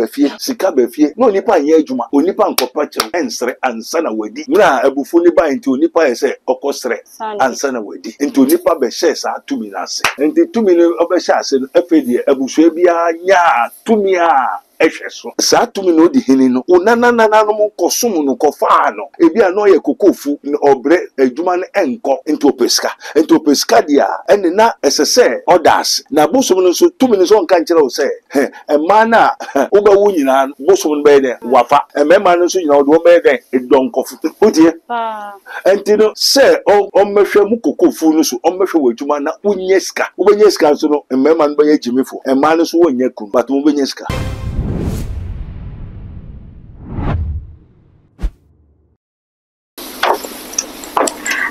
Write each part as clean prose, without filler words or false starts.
befie sika befie no nipa anye adwuma onipa nkopa chew ensre ansa na wadi mra abufu ni ba nti onipa yese okosre ansa na wadi nti onipa be hye sa tumi na ase nti tumi no obehye ase no afedi abusua bia nya tumi a ehweso sa tumi no di hini no onanana no mo kosum no kofa no ebia no ye kokofu obre adwuma no enko nti opeska dia ene na esese odas na bosum no so tumi no so nka nkyere wo se ema na obawu nyina bosum no be de wafa emema no so nyina wo be de edonkofu odie enti no se o mehwe mu kokofu no so o mehwe wadwuma na unyeska obenyeska so no emema no be ye jimifo ema no so wonye kun but mo benyeska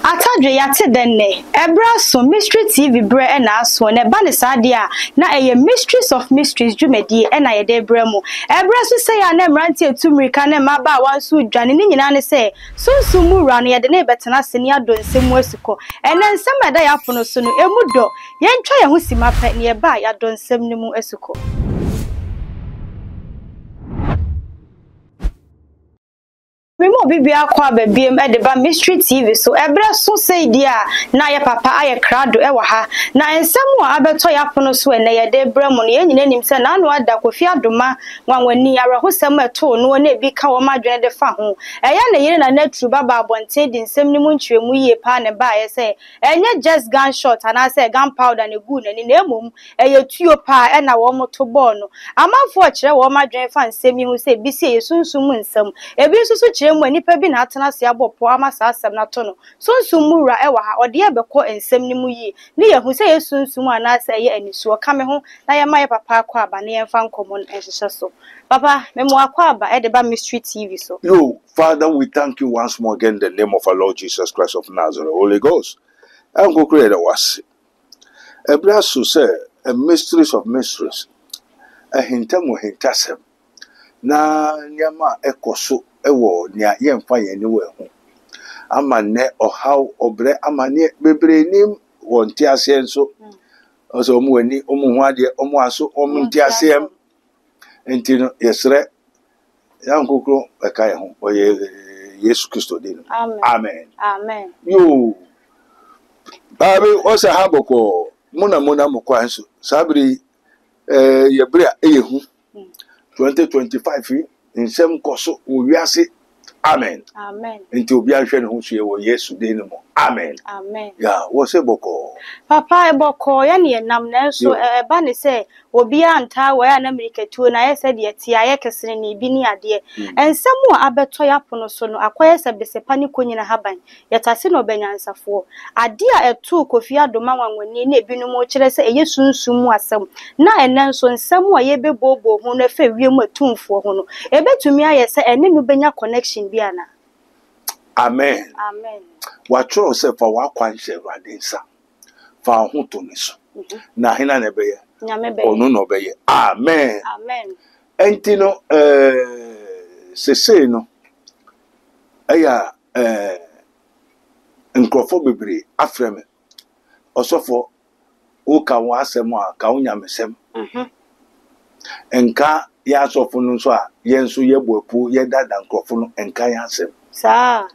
Atadwe yate denne Ebraso Mystery TV bre na aso ne ba ne sadia na eye Mysteries of Mysteries dwumadi na ye de bre mu Ebraso say ya na mranti etumrika na maba wanso dwane ne nyina ne say sunsun mu wura no ye de na betena sene adonsem asiko ene nsem eda ya fono so no emudo ye ntwa ye ho simape ne ye ba ya donsem ne mu asiko Memo bibia kwa babiem edeba Mystery TV so Ebraso say dia na ye papa aye krado e wa ha na ensemu a abeto ya pono so ene ye de bremu no ye nyina nim se na anu ada Kofi Adoma wanwani arahosem eto no na ebi ka wo madwene de fa ho eya na yire na natru baba abonte di nsem ni mu ntwemu yie pa ne ba ye se enye just gunshot ana se gunpowder ne gu nani na emom eye tuo pa e na wo moto ball no amanfo kire wo madwene fa nsem yi hu se bi se yesunsum nsem ebi susu mu nipa bi na atena se abopo amasa asem na to no sunsun mura e wa ha ode ye beko ensem ni mu yi ne ye hu se ye sunsun ana se ye aniso ka me ho na ye ma ye papa akwa aba ne ye mfa nkomo enhyehyɛ so papa memo akwa aba e de ba Mystery TV so yo Father, we thank you once more again in the name of our Lord Jesus Christ of Nazareth. Holy Ghost I'm go create was Ebraso say a Mysteries of Mysteries a hintamu hintasem na nyama ekoso ewo nia yemfa ye ni we ho amane ohaw obre amane bebre nim wonti ase nso oso omu ani omu ho ade omu aso omu nti ase em enti no yesre yankokro eka ye ho oye Yesu Kristo din amen amen yo babe osa haboko muna mukwa nso sabri yebre eyehu 2025 nsem koso owiase amen amen nti obi ahwe ne ho hye wo Yesu din mo amen amen ya wo se boko papa eboko ya ne nam na so eba ne se obi anta wo ya na miriketuo na ye se de tie aye kesene ne bi ni ade ensem a abeto ya pono so no akoye se besepa ni konyina haban yetase no benyansafo ade a etu Kofi Adoma wanwani na ebinu mo kire se eye sunsum asem na enen so nsem a ye bebobo ho na fa wiem atumfo ho no ebetumi aye se ene no benya connection bi ana amen amen watro se fa wakwanhye Awurade nsa fa ho to ne so na hena na beye onu no beye amen amen enti no sese no aya nkrofo bebre afreme osofo o ka wa asem a ka unyamesem enka ya asofo no so a yenso ye boapu ye dada nkrofo no enka ya asem sa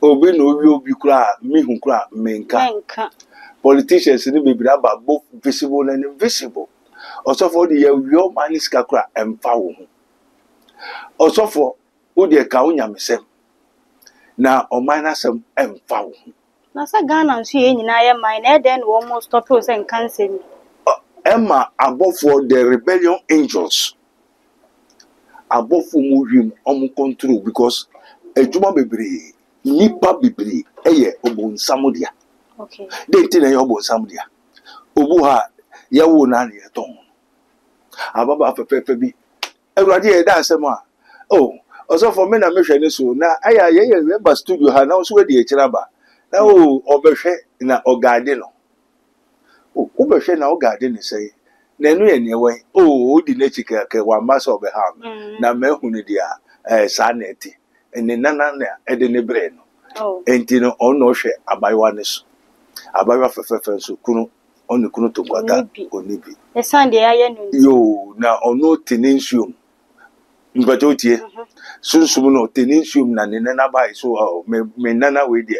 obi no obi kura mihu kura menka politicians ni bebre aba both visible and invisible osofo de ye wio maniska kura emfa wo ho osofo o de ka unyamesem na omanasem emfa wo ho na sa Ghana nso ye nyina ye man na eden wo mo stop o sen cancer ni Emma above for the rebellion angels above for moving control because ejuma bebre nipa bebre eye obonsamodia okay dey tin eye obonsamodia obu ha ye wo na ne ton ababa fefe bi Awurade e da asem a oh also for me na me hwe ne so na aya ye member studio ha na so we de ekiraba na o obehwe na ogade no o obehwe na ogade ne sei na enu ye ne we o di na chika ke wa masa obeha na mehu ne dia saneti ene nana na ede ne bre no enti no ono hwe abayiwa ne so abayiwa fefe so kunu on the Kunoto Waka, Onibi. The Sunday I know. Yo, now on no tenentium. But soon no tenentium nana by so me nana with ye,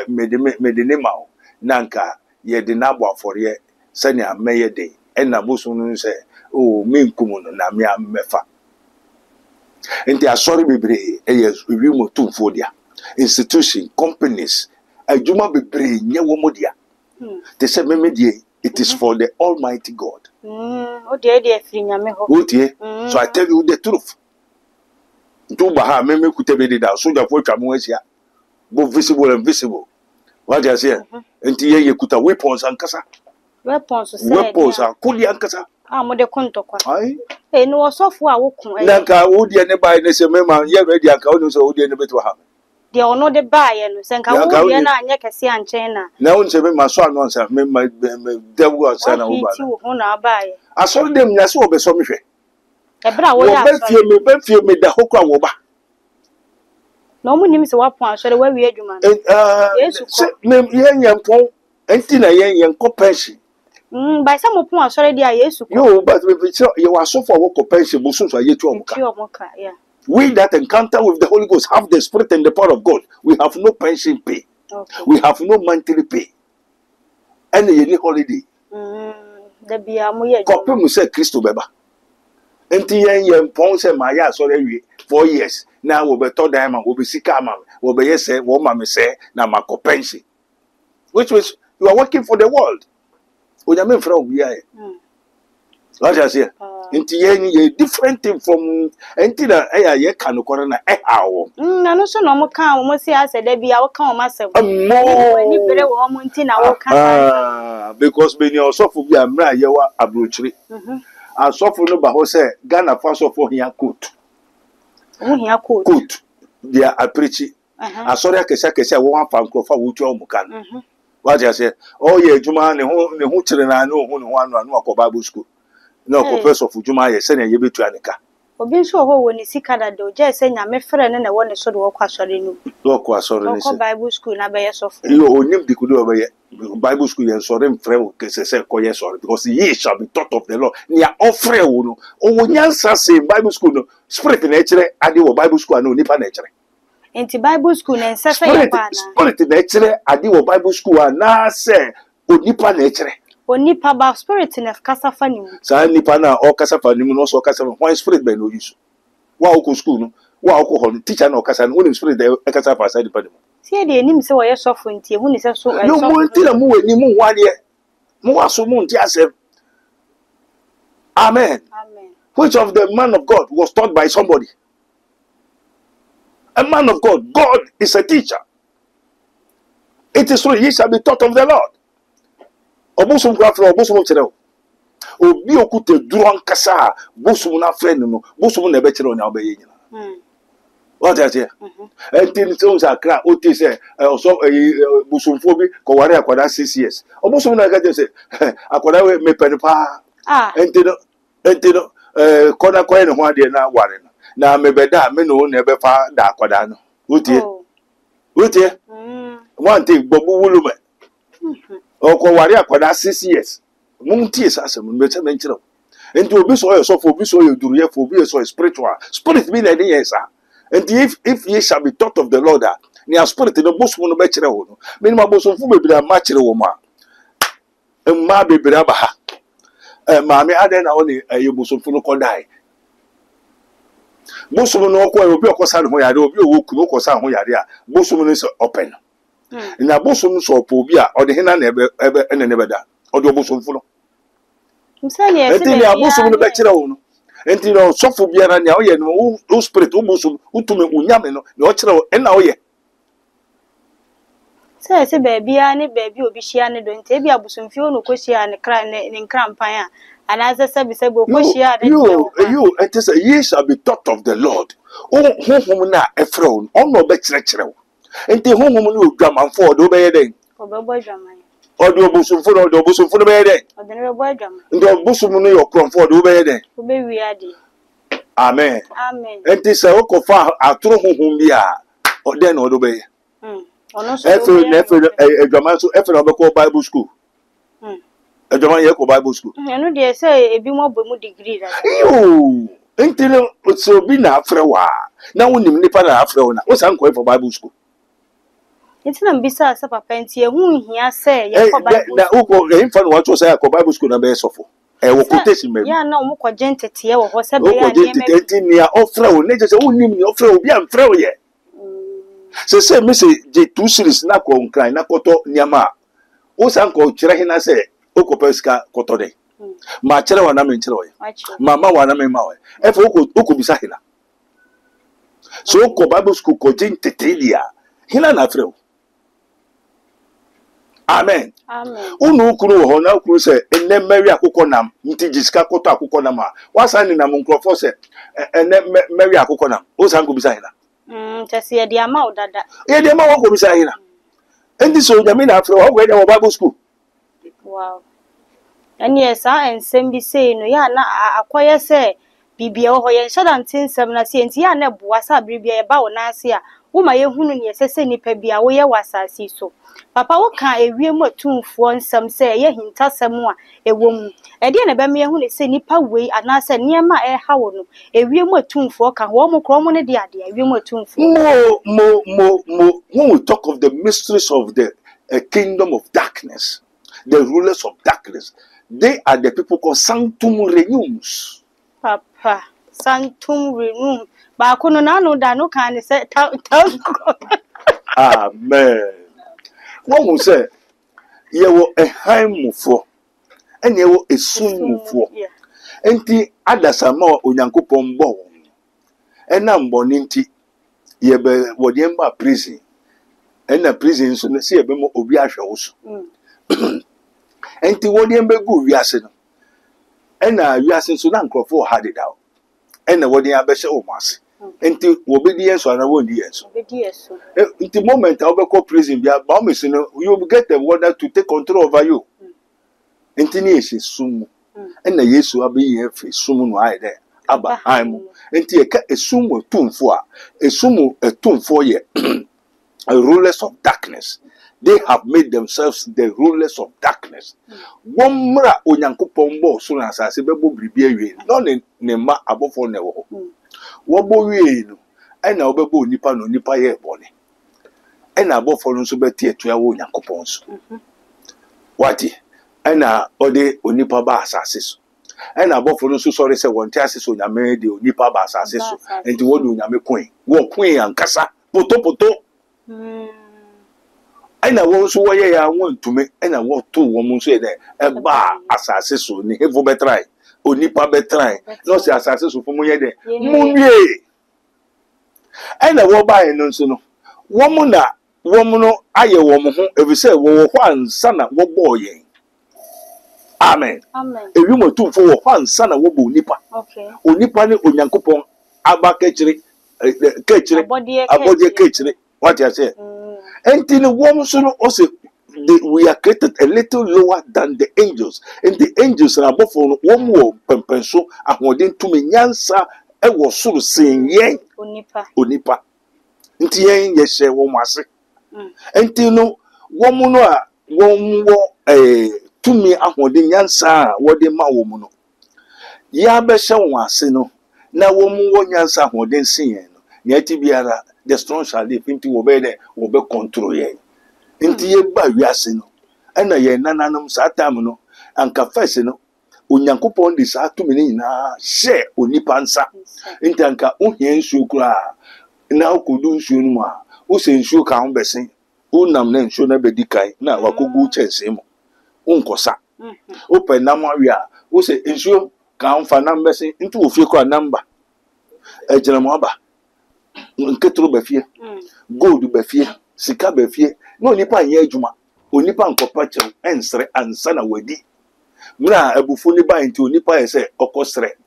me the name out. Nanka, ye the nabwa for ye, Sanya Mayor Day, and Nabusun say, oh, me kumuno na me mefa. And they are sorry, be yes, we remove 2 for dia. Institution, companies, a Juma be brain, ya womodia. They say, it is for the Almighty God. Oh, dear, so I tell you the truth. Do Baha, Meme could be down, so your voice are both visible and visible. What I say, and you could have weapons and casa. Weapons are cool yankasa. I'm with the conto. I know so far. Nanka, would you never buy this? Remember, you're ready. I can't so would you never to have. They are not the buyer, and Sanka, and Yakasi and China. Now, my son wants my devil was son of buy. I saw them, that's all be so much. A brow, feel me the hookah woba. No one names a weapon, so the way we had you, man. Young Pong, and Tina young compassion. By some of us already, yes, you, but you are so for work of pension, Busus are yet to yeah. We that encounter with the Holy Ghost have the Spirit and the power of God. We have no pension pay. Okay. We have no monthly pay. Any holiday. The Biamu, Copy Musa Christo Beba. And Tian Pong said, my ass already 4 years. Now we'll be told diamond, will be sick, will be yes, what mammy say, now my pension. Which was, you are working for the world. When I mean from here. What I say? Into a different thing from Entina, a can corona, how. I know so no can almost say I said, there be our come myself. Because when you're so for be a mra, you are a brutally. I saw for no Baho say, Ghana Faso for here coat. Coat. They are a preachy. I saw that Kesa 1 pound for Wucho. What I say? Oh, yeah, Juma, the whole children I know one Bible school. No, Professor Fujuma, sending you to Anika. For being so when you see Canada, just saying I'm a friend and I want to sort of walk sorry. Walk was sorry. Bible school, I bear yourself. You only could do over Bible school and sorry, friend, because sorry, because ye shall be taught of the Lord. Near offering, oh, when you say Bible school, spirit nature, I do Bible school, no Nipa nature. Into Bible school and spirit nature, I do Bible school, and now say, Nipa nature. Nipa ba spirit in a casa funny. Sa nipa na o kasa fa nimu no so kasa one spirit be no use. Wa o ko school no, wa o ko hon teacher na o kasa no spirit dey kasa fa side nipa dem. See dey nim say we so for ntie hu ni say so. No mo ntira mu we ni mu wa de. Mo wa so mu ntia asem. Amen. Amen. Which of the man of God was taught by somebody? A man of God. God is a teacher. It is true, ye shall be taught of the Lord. Obusum kwafro obusum kire o obi okute duru ankasa busum na friend no busum na be kire onya obaye nyina what I say entin so sakra oti say so busumfo bi ko ware akwada 6 years obusum na ga say akwada we me pen pa entin kona koye ne ho ade na ware no na me be da me no na be fa da akwada no otie one thing bobu wulume Oko wari akwada 6 years. Munti asem no be menchiro. Enti obi so yourself obi so yoduruye for obi so spiritual. Spirit be like yes sir. And if ye shall be taught of the Lord, ni spirit no bosom no be kire wo no. Me ma bosom fu bebira ma kire wo ma. Emma bebira ba ha. Ma me ade na woni ayi bosom fu no ko dai. Bosom no ko obi okosa no ho yare obi owoku okosa ho yare a bosom no so open. Na bosom so obi a ode hena na ebe enene beda ode bosom fu no msani ya enti ya bosom no be kire wo no enti no sofo biara na oye no o spirit o bosom utume unyame no na o kire wo na oye se baby ani baby obi hia ne do enti e bi abosom fi ono ko hia ne kra ne nkrampan a ana se ko hia de you it is ye shall be taught of the Lord o honhom na efre wo no be kire wo enti honhom no odwamanfo do be ye den obebo dwaman odi obusumfo no be ye den odene be dwaman enti obusum no yokromfo do be ye den obe wi ade amen amen enti se o ko fa atoro honhom bi a oden no do be ye ono so efe edwaman so efe no be ko Bible school Adwuma ye ko Bible school. Enu de say ebi mo bo mu degree da. Yo, entino so bi na afre wa. Na wonim nipa na afre wo na. Wo san ko for Bible school. Enti na mbisa asa papa enti ehu hia say ye ko Bible. Na uko e mfa no wacho say ko Bible school na be sofo. Wo quotation me. Ya na omo ko gentete ye wo ho se be ya ne me. Enti ni a ofre wo ne je se wonim ni ofre wo bi am frɛ wo ye. Se me se je 2 series na ko nkran na koto niama. Wo san ko kire hina say okopeska koto de. Ma kire wa na me kire wo ye. Mama wa na me ma wo. Efo okobisa hina. So ko Bible school ko gentete dia. Hina na frɛ wo. Amen. Amen. Unu kuru ho na kuru se enne Mary akukọ nam nti jisika koto akukọ nam a wasan ni nam nkrofo se enne Mary akukọ nam o san ko bisa hina chese ye dia ma odada ye dia ma wo ko bisa hina endi so nyame na afro wo go Bible school. Wow. Eni esa ensem bi sei no ya na akoye se bibia wo ho ye nshada ntensem na se enti ya na boa sa bibia ye ba wo na ase a wo ma ye hunu ne sese nipa bia wo ye wasasi so. Papa wo kan ewiem atumfo nsem se ye hintasem a ewom e de na be me hu ne se nipa wei anase niema e ha wo no ewiem atumfo ka wo mo kro mo ne de ade ewiem atumfo mo when we talk of the mysteries of the kingdom of darkness, the rulers of darkness, they are the people called sanctum regnums. Papa sanctum regnum ba kuno na no da no kan se Amen. What we say, ye wo a haimufo, and ye wo a sunmufo. Enti adasama onyankopon bo. Enam boninti ye be wodiemba prison. Ena prison so na se ye be mo obi ahwe wo so. Enti wodiemba gu wiase no. Ena wiase so na nkrofo hade dawo. Ena wodien abehye o mase. Enti wobedi yeso ana wondi yeso. Obedi yeso. The moment I will prison, you will get the water to take control over you. Enti ni yeshi sumu. Ena yesu abi ye fi sumu no ai de. Aba haimu. Enti eka esumu tumfo a. Esumu etumfo ye. Rulers of darkness. They have made themselves the rulers of darkness. Womra onyankopon bo so na asase bebo bribi awie. No ne ma abofo ne wo. Wobo wie no ena obebo nipa no nipa ye bone ena abofo no so beti etua wo nyankopon so wati ena ode onipa ba asase so ena abofo no so sorry se wonte asase onyame de onipa ba asase so enti wode onyame koin wo koin ankasa poto ena wo so wo ye ya wontume ena wo to wo mu so ye de eba asase so ni hevo betrai onipa betrai no se asase so fomu ye de munwie ena wo ba eno nso no wo mu no aye wo mu ho ebise wo ho ansa na wo boye. Amen. Amen. Ewi mo tumfo wo ho ansa na wo bo onipa. Okay. Onipa ne onyankopon aba kechire abodie kechire what you say. Enti ne wo mu so no o se we are created a little lower than the angels. And the angels are above one more pempenso, according to me, Yansa, I was so saying, yea, Onipa. Nti yen yeshe wo mase. Enti no womu no a wonwo tumi ahode nyansa wode ma womu no. Ya be hye wo ase no na womu wo nyansa ahode nsen no. Ne ati biara the strong shall live nti wo be de wo be control yen. Nti ye ba wiase no ena ye nananom sa time no anka first no onyankopon di sa tumi ni na hye onipa nsa. Nti anka ohie nsuo kura na okodu nsuo no ma o se nsuo ka ho besen o nam na nsuo na bedi kai na wakogu chense mo onkosa o pe nam awi a o se nsuo ka ho fa nam besen nti ofie kura namba ejiramo aba nketro ba fie gold ba fie sika ba fie no nipa anye adwuma onipa nkopa chew ensre ansa na wadi mura abufu ni ba nti onipa ye se okosre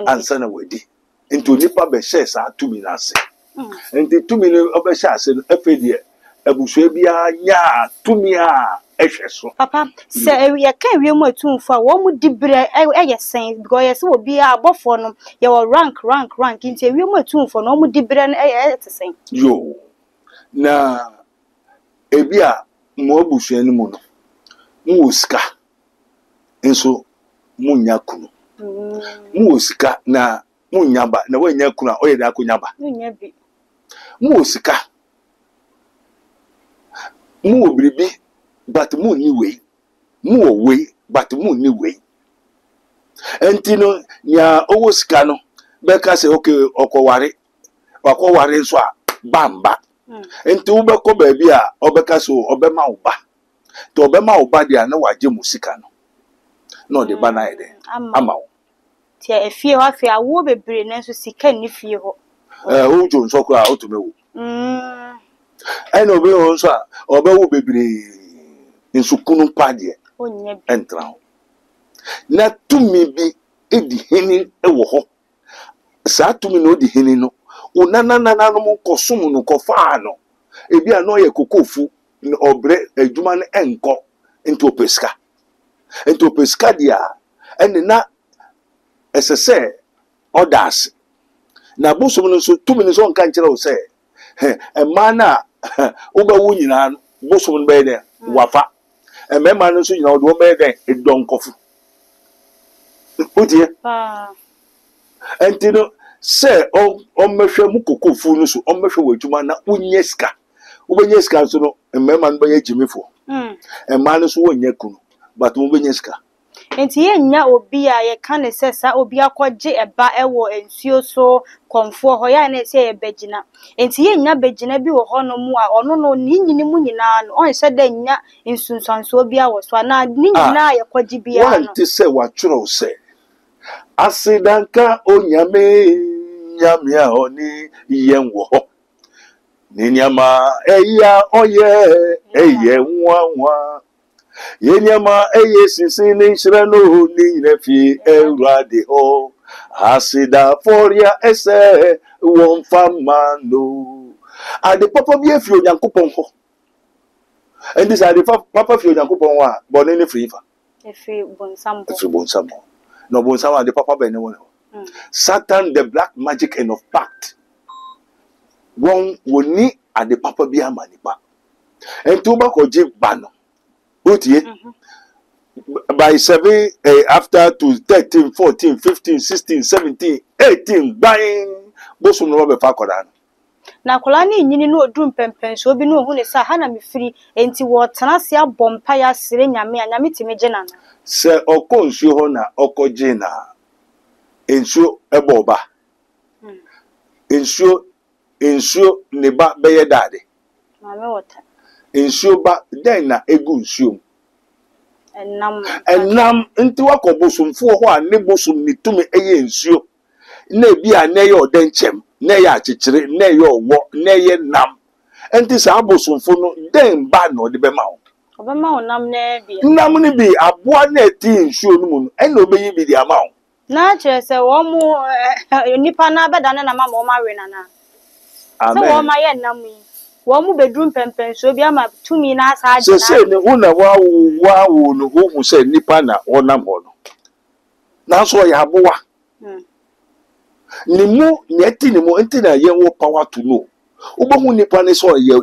ansa na wadi nti onipa be hye sa tumi na ase nti tumi no obehye ase no efedie abusu bia nya tumi a ehwe so papa se ye kan wie mu atumfo a wo mu dibre eye sen because ye se obi a abofo no ye wo rank nti wie mu atumfo no mu dibre no eye tesen yo na ebia mo abusu ani mu no mo ska nso munya kunu mu osika na munya ba na wanya kunu a oyeda akunya ba munya bi mu osika mu obribi but mu ni we mu owe but mu ni we entino nya owo sika no beka se okay okoware nso a bamba enti wo beko ba bi a obeka so obema wo ba to obema wo ba dia na waje musika no no de ba na ide ama wo ti efie ho afie awo bebre na so sika ni fie ho o jo nso ko a otumewo eno be ho nso a obewo bebre nso kunu pade onye entra ho na tumi bi edi hini ewo ho sa tumi no di hini no unana no mo kosum no kofa no ebi ano ye kokofu obre adwuma no enko into peska dia ene na esese odas na bosum no so tumi no so nka nkere wo se emana ubawu nyina no bosum no be de wafa emema no so nyina wo do be de edonkofu otie entino se o mehwe mu kokofu no so o mehwe wadwuma na unyeska ubenyeska so no emema no be jimifo emma no so wonye kunu but mo benyeska enti ye nya obi a ye kan se sa obi akogye eba ewo ensuo so konfo ho ya na se ye begina enti ye nya begina bi wo ho no mu a ono no ni nyini mu nyina no on se da nya insunsanso obi a wo so na ni nyina ye kogye bi a no wanti se watworo se asidanka nyame a oni yenwo ho ni nyama eya oye nwa yenyama sisi ni nhyira no ni nafi ewrade ho asida foria ese won famano ade papa bi afi onyankopon ho endi sa ade papa fi onyankopon wa bone ne frifa efi bonsambo no bonsam ade papa be ne won Satan the black magic and of pact won woni ade papa bi amanipa enti ba ko je bano otie by 7 after to 13 14 15 16 17 18 buying bosu no be fa koda na kola ni nyini no odum pempen so obi no hu ne sa ha na me firi enti wo tena se abompa ya sire nyame anyame timeje na se okonsu ho na okoje na ensu eboba ensu ne ba beye dade mame wota ensu ba den na egu nsuom enam nti wakobosomfo ho a ne bosom ni tumi eye nsuo na bi a na ye odenchem na ye akekere na ye owo na ye nam enti sa abosomfo no den ba no de bema ho obema ho nam na bi nam ni bi aboa na eti nsuo no mu no ena obeyi bi di ama ho na kire se wo mu nipa na beda na mama o ma we na na amen so wo ma ye nam yi wo mu bedrum pempen so bi ama tumi na asa agina se ne una wa no hu se nipa na onam ho no na so ya aboa ni mu nyeti ni mu enti na ye wo power to know ubohu nipa ne so ye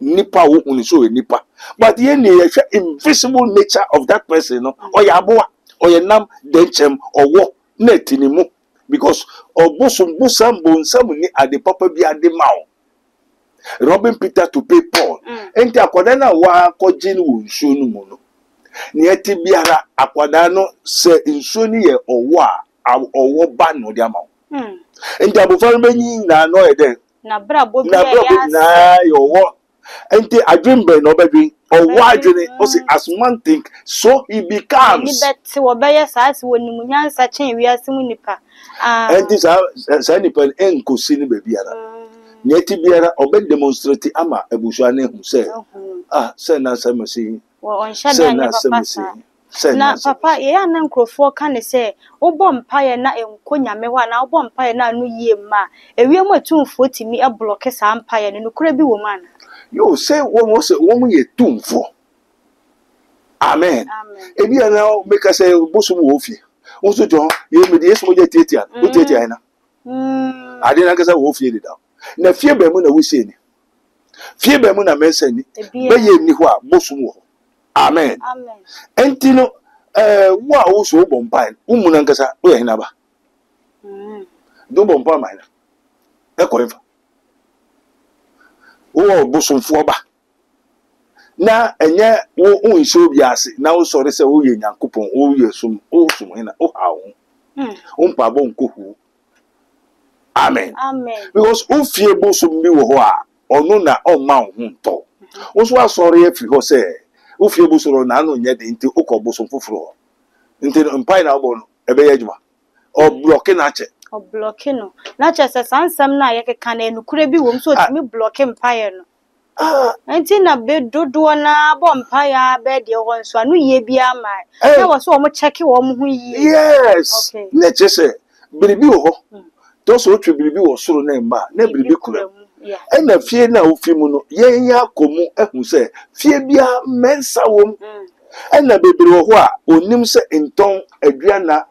nipa wo hu ni so nipa but ye ne ye invisible nature of that person no o ya aboa o ye nam denchem owo na etini mu because obosum bonsam ni ade papa bi ade mawo Robin Peter to pay Paul enti akwada na wa koji ni nsuo no mu no ne eti biara akwada no se nsuo ni ye owo ba no de amawo enti abofar benyi na no e den na brabo bi na yo enti adwembe no bedwin owo adwene o se as man think so he becomes ni beti wo be yes as woni munyansa chen wiase mu nipa enti sa nipa enkosi ni be biara Nyeti biara obe demonstrate ama ebusua ne hu se se na semesi wo onshada ne papa na papa ye ya na nkrofo ka ne se obo mpaye na enkonyame ho na obo mpaye na anu yie ma ewie mu atumfo timi eblock sa mpaye ne nokura bi wo ma na yo se wo mu ye tumfo amen ebi na make us say bosu mu ofie wonso jo ye me de yeso mo je tietia o tietia na ade na kasa wo ofie de da na fie ba mu na wusie ni fie ba mu na mensa ni be ye ni ho a bosum wo amen enti no Wa wo so bompa umu na nkasa wo ye hinaba do bompa mai na e ko efa wo bosomfo ba na enye wo unso bi ase na wo sori se wo ye nyankopon wo ye sum hina wo ha wo umpa bo nkohu amen because wo fie bosom bi wo ho a ono na o ma wo nto wo so asori afi ho se wo fie bosoro na no nye de nti wo bosom foforo nti mpai na wo no ebe ye adwuma o block na che o block no na che se sansam na ye keka na enukure bi wo mso otimi block mpai no nti na be dodo na bo mpai a be de ho nso anu ye bia mai na wo so o mo check wo mo ho yi yes na che se biribi wo ho to so otwe biribi wo soro na mba na biribi kura na fie na wo fi mu no ye nya komu ehu se fie bia mensa wom na bebere wo ho a onim se nton aduana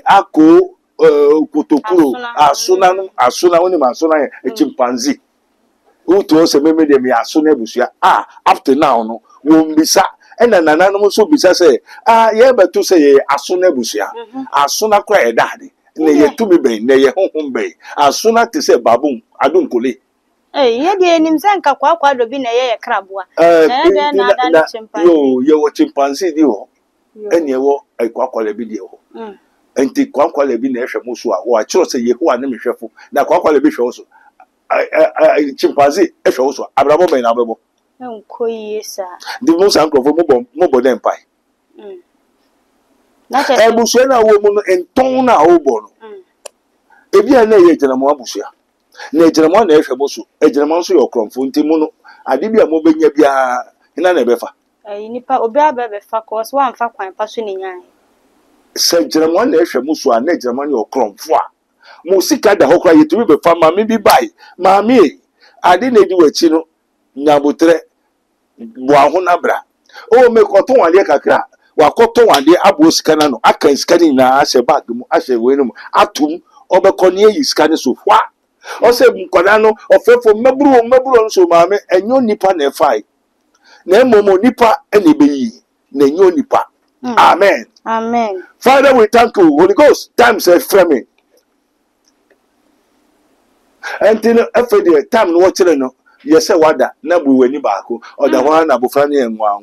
ako kotokuro asuna woni masuna ye chimpanzee uto se meme de me asuna busua after now no wo mbisa na nananom so bisa se ye beto se ye asuna busua asuna kra ye dade na ye tumi be na ye honhom be asuna te se babun adunkole ye de nim se nka kwa do bi na ye kraboa na na ada chimpanzee ye wo chimpanzee di ho ene wo kwakwale bi di ho enti kwakwale bi na ehwe muso a wo a kiro se ye ho ane mehwefo na kwakwale bi hwe wo so chimpanzee ehwe wo so abrabo ben na abebo nko yesa di mo san krofo mo bo den pai na che ebusu na wo mu no enton na wo bo no ebi na ye jenamo abusu na ejiramo na ehwe muso ejiramo so yo kromfo nti mu no ade bia mo benya bia ina na ebefa nipa obi abebefa ko so wa mfa kwan pa so ni nyan se ejiramo na ehwe muso a na ejiramo na yo kromfo a mo sika da hokra yetumi be fa mame bi bai mame ade na edi wachi no nyabotre bo ahona bra o me ko to wale kakra wa ko to wale abo sika na no aka sika ni na ahye bag mu ahye we no atum obekọ ne yi sika ni so hwa o se nkoda no ofefo maburu no so mame enyo nipa na efai na emomo nipa ene be yi na enyo nipa amen Father, we thank you. Holy Ghost, time says framing. Until after the time no watch no yes say wada na bu wani baako o da ho na bofra ne nwa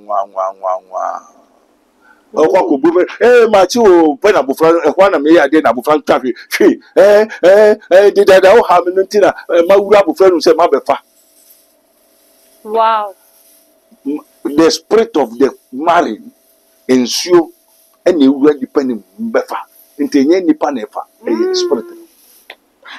o kwa ko bu ma chi o pe na bofra e ho na me ya de na bofra twafe hwe de da o ha me no ntina ma wura bofra no se ma befa. Wow. The spirit of the marrying ensure any wura depending befa ntenye nipa na efa spirit.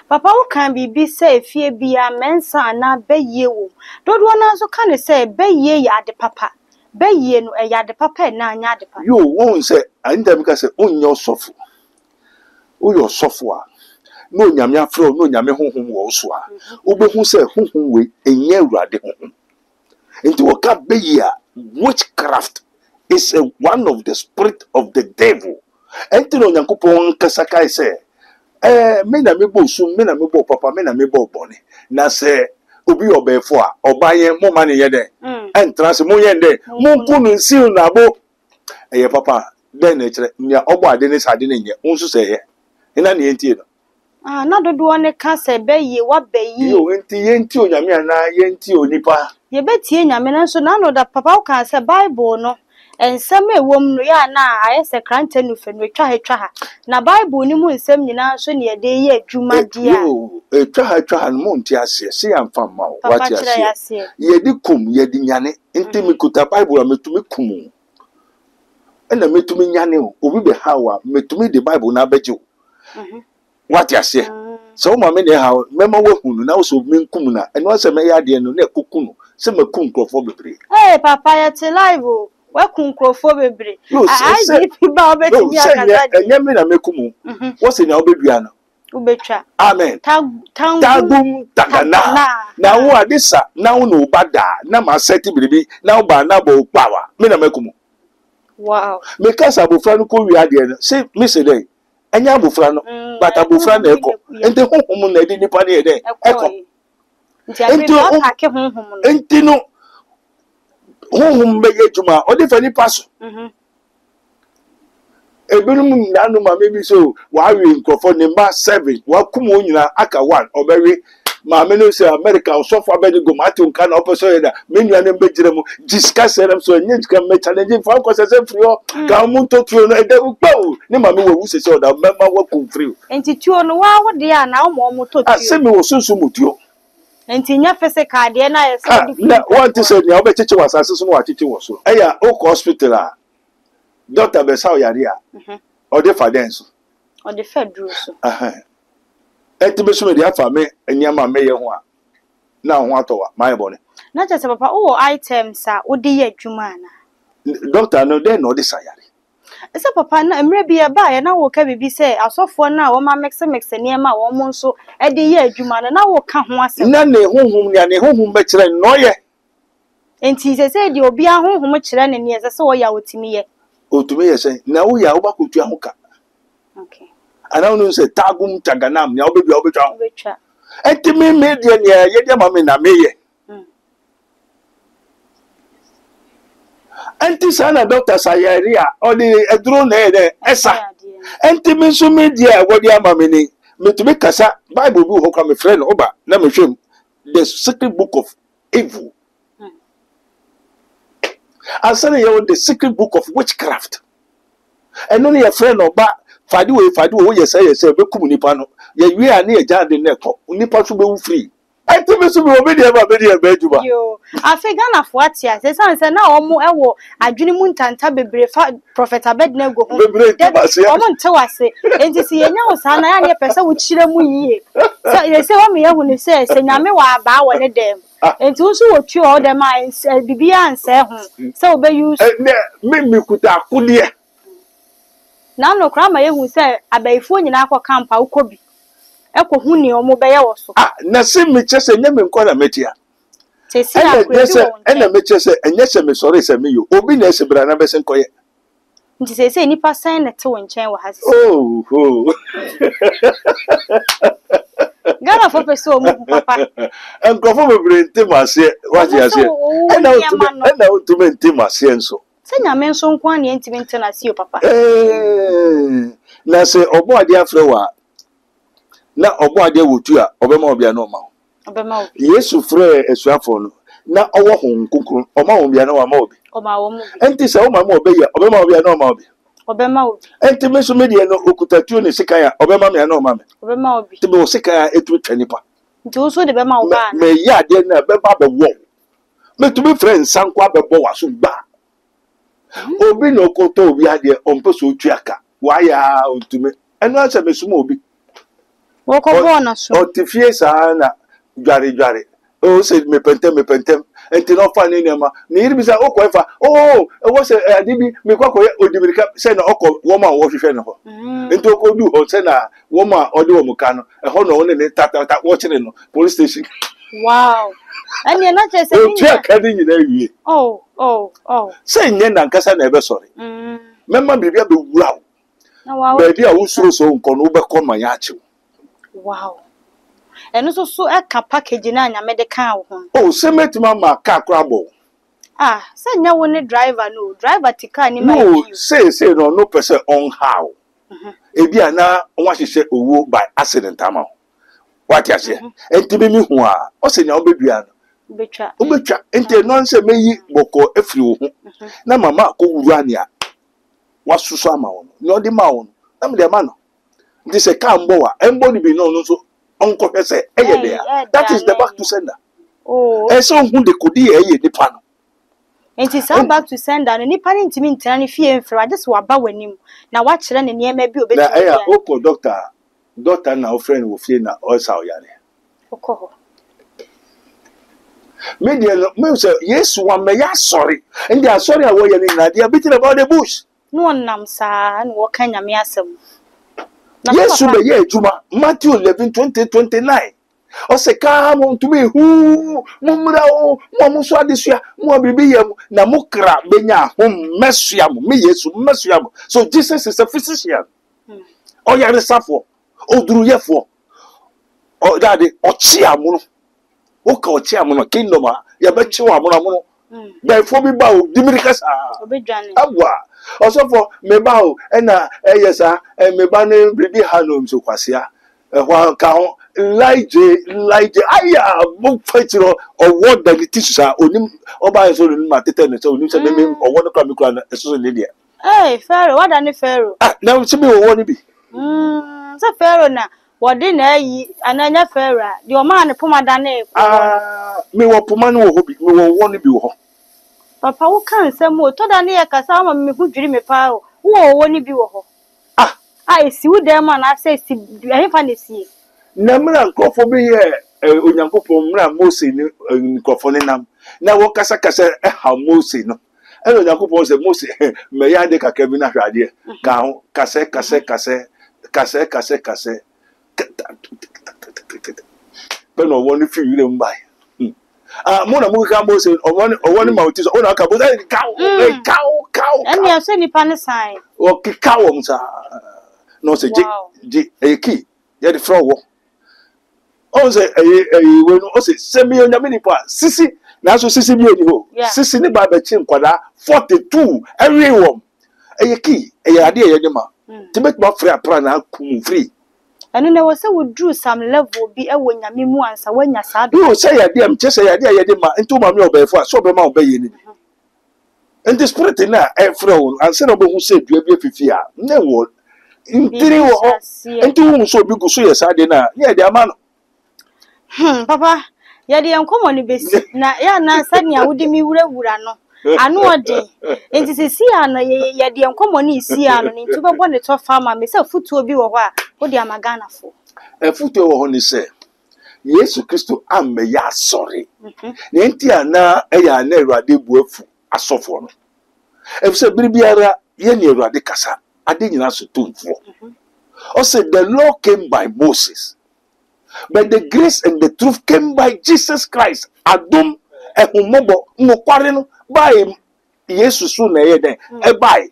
Papa wo kan bibi say fie bia mensa na beye wo dodo na so kan say beye ya de papa beye no ya de papa na anya de papa yo won say anta bi ka say onyo sofo o yo sofo a no nyame afro no nyame honhom wo so a obehu say honhom we enye awurade honhom enti wo ka beye a witchcraft is one of the spirit of the devil enti no nyankopon kasa kai say me na me bo sum me na me bo papa me na me bo boni na se obi obefo a obaye mo ma ne ye de entra se mo ye de mo kunu nsiu na bo eye papa den na kire nya obo ade ne sade ne nye unsu se ye ina ne entie no na dodo ne ka se beye wa beyi yo enti ye enti onyame ana ye enti onipa ye betie nyame na so na no da papa ka se bible no ensem ewom no ya na ayese krante no fe no twa ha na bible ni mu ensem nyina so ne yede ye adwuma dia twa ha no mu nti ase se ya mfa ma wati ase yedi kum yedi nyane enti mikuta bible ametumi kum ena metumi nyane obi be hawa metumi de bible na beje wati ase so ma me ne ha mema wahunu na so menkum na eno se me ya de no na ekukunu se makum krofo bebre papa ya te live wa kunkrofo bebre IGP ba obetimi akaza enye me na mekumu wo se na obedua no ubetwa amen tagum takana na wo adisa na wo no bada na ma seti biribi na wo ba na bo pawa me na mekumu wow me kasa abofra no ko wi ade no se me se dey enya abofra no but abofra na eko ente honhom na edi nipa na ye dey eko enti no honhom be yejuma o de fani paso Ebinum nanu ma maybe so wa we nkofo nimba 7 wa kumo nyina aka 1 obewe ma me no say America so for abedi go mate nka na opeso yeda me nua ne mbegire mu discuss them so enye nka me challenge for ko say free o ka mu to tuo no ede ukpo ne ma me wo se o da member wa kum free enti tuo no wa wo de a na mo to tuo ase me wo sunsu mutuo enti nya physical de na ye say na want to say nya obecheche wasase so no wa cheche wo so eya o hospital a doctor be saw yare a o de fadenso o de fedru so etibe so me de afa me enyama me ye ho a na ho atowa my bone na chese papa o items a o de ye adwuma na doctor no de no de sayare ese papa na emre bi e ba ye na wo ka bibi se asofo na wo ma mix ne ma wo mo nso e de ye adwuma na wo ka ho asem na ne honhum ne ne honhum be kire no ye enti se de obi ahonhum kire ne ne se wo ya otimi ye se na wo ya wo ba kotu ahoka okay ana no se tagum taganam ne obebi obetwa obetwa etimi media ne ye de ma me na meye anti sana doctor sayaria o de edro na ye esa entimi so media wo de ama me ni metumi kasa bible bi ho kwa me friend oba na me hwem the secret book of evil asana ye the secret book of witchcraft eno ne your friend oba fadi we yes be kum nipa no ye wi a na ye jade na ekọ nipa so be wu free entimi so be obi de ba adwuma yo afega na fo atia se san na omo ewo adwene mu ntanta bebre fa prophet Abednego ho omo nte wase enti se ye nya wo sa na ya ne pese wo chire mu yie so ye se wo me ye hu ne se nyame wa aba wo ne dem enti wo so wo twi o dem a bibia anse ho se wo be use me kuta akode na no kra ma ye hu se abaifo nyina akọ kampa ukobi eko hu ni omo be ye wo so na se me chese nyame nko na metia se si akure ena me chese enye se me sorry se me yo obi na esebra na be se nkoye nti se nipa san na te wo nchen wa hase oh Gana for person mu papa enkofo bebre ntemase waje ase ena utume ntemase enso se nyame nso nko an ntimi ntenase yo papa na se obo ade afrewa na obo ade wotu a obema obia no ma obema obi Yesu frɛ esuafo no na owo hon kunkun oma obia no ma obi oma wo mu enti se o ma obi ya obema obia no ma obi obema obi enti me so medie no okutatuo ne sika ya obema me no ma me obema obi ti be o sika ya etu twanipa nti wo so de bema wo ba me ya ade na be ba be wo me to be friend sankwa be bo waso ba obi no koto obi ade ompo so tuaka wa ya ontume eno ase me sumo obi wo ko bo na so otifie sa na dware o se me pentem enti no fa ni nema ni iri bisa o ko efa e wo se adibi me kwako odibirika se na okọ wo ma wo hwehwe ne ho enti o ko du ho se na wo ma ode wo muka no e ho no ne tata wo chire no police station wow ani na che se ni o ka di nyina wie oh se nye na nkasa na ebe sori memma bibia be wura wo na wow ba dia wo suro so nko no be ko ma ya achi wow eno so e ka package na anya me de kan wo ho se metima ma ka krabo se nya wo ne driver tika ni ma no say no person on how ebi ana won hihye owo by accident ama what ya say enti be mi hu a o se nya obedua no obetwa enti no nse meyi boko afiri wo ho na mama ko wuru ania wasuso ama wo no de ma wo na me de ma no nti se ka mbo wa embo ni bi no no so onko hwese eye there that is the back to sender so hu de kodi eye nipa no enti sa back to sender no nipa ni ntimi ntena ni fie mfra just waba wanim na wa kire ne niema bi obetumi na eya oko doctor na o friend wo fie na o sa o yare oko media no me say Yesu wa me ya sorry ndi sorry a wo ye ni na dia beating about the bush no nam sa na wo kan nyame asem Yesu be ye ejuma Matthew 11:20-29 o se ka mo ntumi hu mo mra o mo so adesua mo bibi yam na mo kra benya hom mesua mo me Yesu mesua mo so Jesus is a physician o yare safo o duru yefo o dade o chi amuno o ka o chi amuno kingdom a ya be chi wa amuno be fo bi ba o dimirika sa obedwane abwa Also for me ba o na yesa me ba ne bibi hanom so kwasia ehwa ka ho laije aya mo fatiro owo da tisusa onim oba so ni ma tete ne so onim se me owo no kra me kra na so ne dia Pharaoh what an Pharaoh na se me owo ni bi so Pharaoh na wodi na yi ananya Pharaoh de o ma ne poma da na me wo poma no wo bi me wo ni bi wo papa wo kan nsem o to da na ye kasa ma me hu dwiri me pa o wo ni bi wo ho esi wo dem na say si ehefa na sie na mra nkofo bi ye onyankopon mra Mose ni nkofo ni nam na wo kasa ha Mose no onyankopon se Mose me ya de kaka bi na hwade ka ho kase peno woni fi yire mbai mo na mo ka Mose owoni ma otiso ona ka bo cow eni ase ni pa ne sai o ki cow msa no se ji eki ya de fro wo o se we no o se semi onyame ni pa sisi na so sisi bi eni ho sisi ni ba ba chi nkwada 42 every one eki ade ye ma tibet ba free apra na kum free anu ne wo se wo drew some level bi e wo nyame mu ansa wanya saa do say ya de am che say ya de ye de ma ntu ma me obefo so be ma obaye ni and the spirit na e free won ansa na obo hu se dua bi afifi a na wo ntiri wo ho ntu hu so bi gu so ye saa de na ye de ama no papa ya de enkomo ni besi na ya na sania wudi mi wurawura no anu ode enti sisi ano ya de enkomo ni isi ano ni ntu bebo ne to farmer me se futuo bi wo ho a wo de amagana fo futuo wo ho ni se Yesu Kristo amme ya sorry na enti ana ya na Awurade buafu asofo no efse biribiara ye ni Awurade kasa ade nyina so tonfo o said the law came by Moses but the grace and the truth came by Jesus Christ adom ehumobo nokware no by Jesus so na ye den by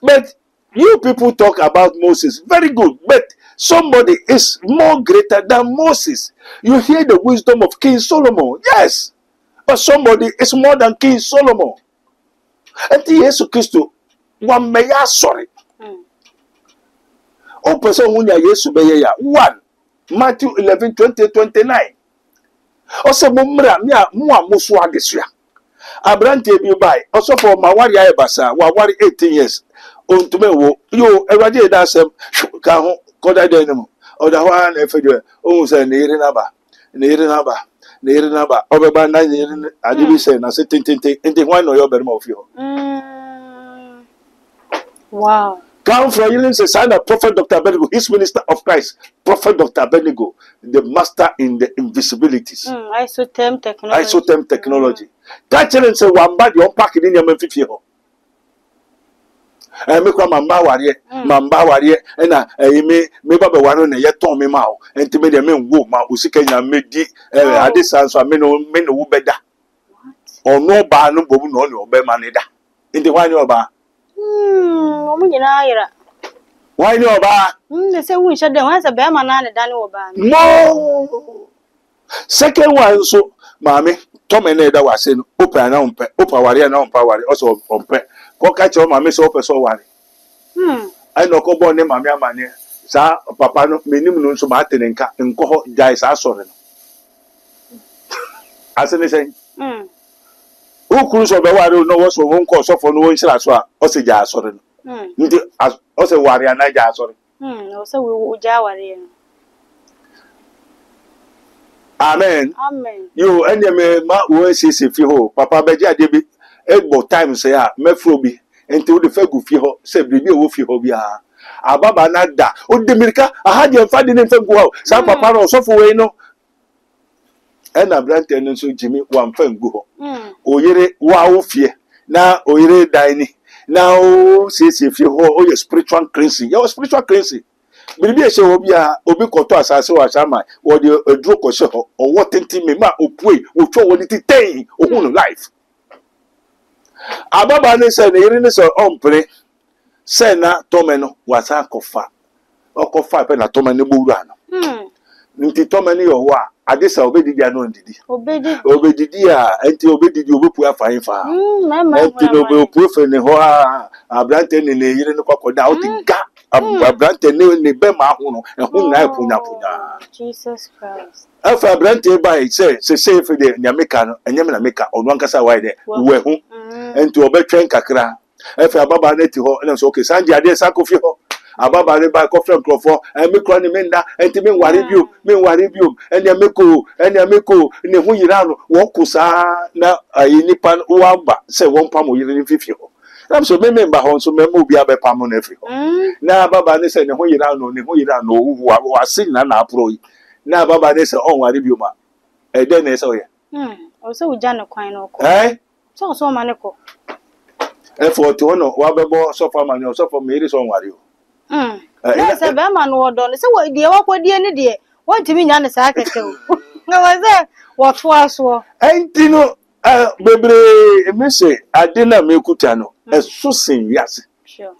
but you people talk about Moses very good but somebody is more greater than Moses. You hear the wisdom of King Solomon, yes, but somebody is more than King Solomon. And Jesus Christ one may sorry. O person who ya Yesu be ya 1 Matthew 11:20-29. Also mumra mia mu amuso adesua. Abrante bi bai. Also for mawari ayebasa wa wari 18 years. Ontume wo yo Awurade da asem ka ho koda de nemu. Oda wa na efedo o se na ire na ba obeba na ire adibi se na se tintinte enti hwan no yo berma ofio. Wow. Come from Healing Society, Prophet Dr. Abednego, his minister of Christ, Prophet Dr. Abednego, the master in the invisibilities. Isotherm technology. Isotherm technology. That challenge say one bad you unpack it in your memphis. Me kwa mamba wariye na me baba waro na ye ton me ma o enti me de me wo ma usika nya me di ade sanso me no wo beda ono ba no bobu no ne oba ma ne da enti hwan oba omu nyina ayira hwan oba they say we should wan say be ma na ne da ne oba no second one so maame to me na da wase no opa na ompe opa wariye na ompa wari also ompe ko ka che o ma me so person wari ai no ko bo ne ma me amane sa papa no menim no so ma tene nka nko ho jai sa sore no asene sen o kuru so be wari no wo so won ko so fo no won hira so a o se ja sore no ndi o se wari ana ja sore o se we ja wari no amen amen yo ene me ma wo sisi fi ho papa be ja de bi egbo time say a mefro bi enti wo de fagu fi ho se bibi wo fi ho bia ababa na da o de mirika aha de mfa de ne fagu ho sa papa no so fo we no ena brante no so jimi wa mfa ngu ho oyere wa wo fie na oyere dan ni na o sisi fi ho o ye spiritual cleansing your spiritual cleansing bibi e se wo bia obi koto asase wa chama wo de eduro ko se ho o wo tenti me ma opue wo twa wo ni titen o hu no life ababa ne se ne yiri ne se ompre se na tome no wasa kofa okofa pe na tome ne bowura no nti tome ne yo ho a adesa obedidi ano ndidi obedidi a enti obedidi obepu afa ifa enti no obepu fe ne ho a abrante ne yire ne kwakoda o tiga abrante ne be ma ho no ehun na epunya Jesus Christ afa abrante by say fe de nyameka no enyem na meka onu ankasa why de we hu enti obetwen kakra afa baba na ti ho na so okay sanje ade sakofi ho ababa ne ba ko friend crofo me kro ni menda enti me ware biom eni ameko ne hu yira no wo kusa na ayi nipa wamba se won pam yire ni fifi ho na so me memba ho so me mo bia be pam no afi ho na baba ne se ne hu yira no hu wa sin na apro yi na baba ne se on ware biom a e de ne se o ye o se uja ne kwan no ko so ma ne ko e for to no wa bebo so fa ma ne so for me ri so ware o na se be ma no wodo ne se wo die wakodi ne de wantimi nya ne sa keke o na waze wo to aso enti no bebre emese ade na mekuta no eso sen wiase sure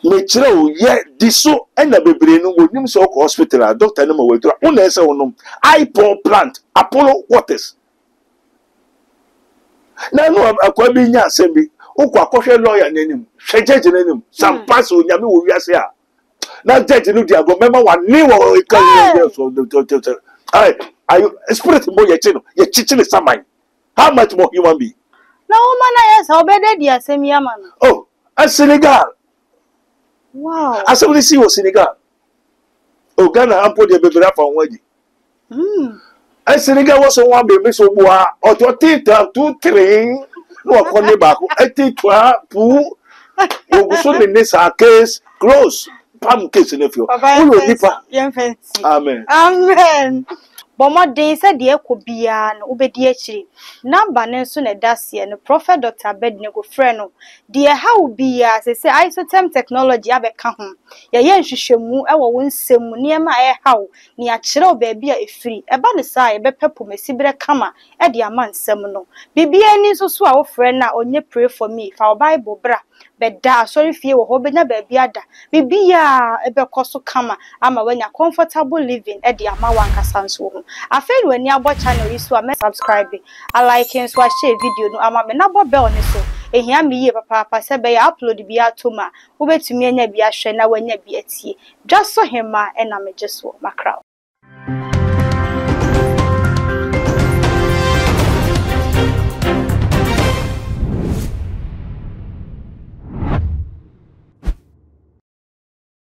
me kire o ye diso na bebre no wonim se ko hospital doctor na ma wadura una ese wonom iPo plant Apollo waters na no akwa bi nya asem bi ukwa kohwe lawyer nanim hwejeje nanim sampaso nyame wo wiase a na judge no dia go member one ni wo kan so I spirit mo ye chi no ye chichile saman how much more human being na woman na yes obede dia asem ya man oh a Senegal wow asem si wo Senegal o Ghana ampo de bebera fa won a Senegal wo so wan be me so boa o to tita 2 3 no akone ba ko eti twa pu oguso ne sa case close pam case ne fio wo nipa amen Bomo said de ekobia no obedi akiri number ne nso na dasie no Prophet Dr. Abednego freno de how bia say isotherm technology abeka ho ye nhwehwemu e wo nsem niema e how ni akire obaabi a efiri eba ne sa ye bepepo mesibere kama e de amansem no bibia ni so so a wo frɛ na onye pray for me fa Bible bra beda sorry fie wo ho benya baabi ada bibia ebekoso kama ama wanya comfortable living e de ama wankasa nso ho afei wani abo channel yi so a me subscribe a like and so a share video no ama me na bo bell ne so ehia me yie papa se be ya upload bi atoma wo betumi anya bi ahwe na wanya bi atie just so hema e na me jeso makra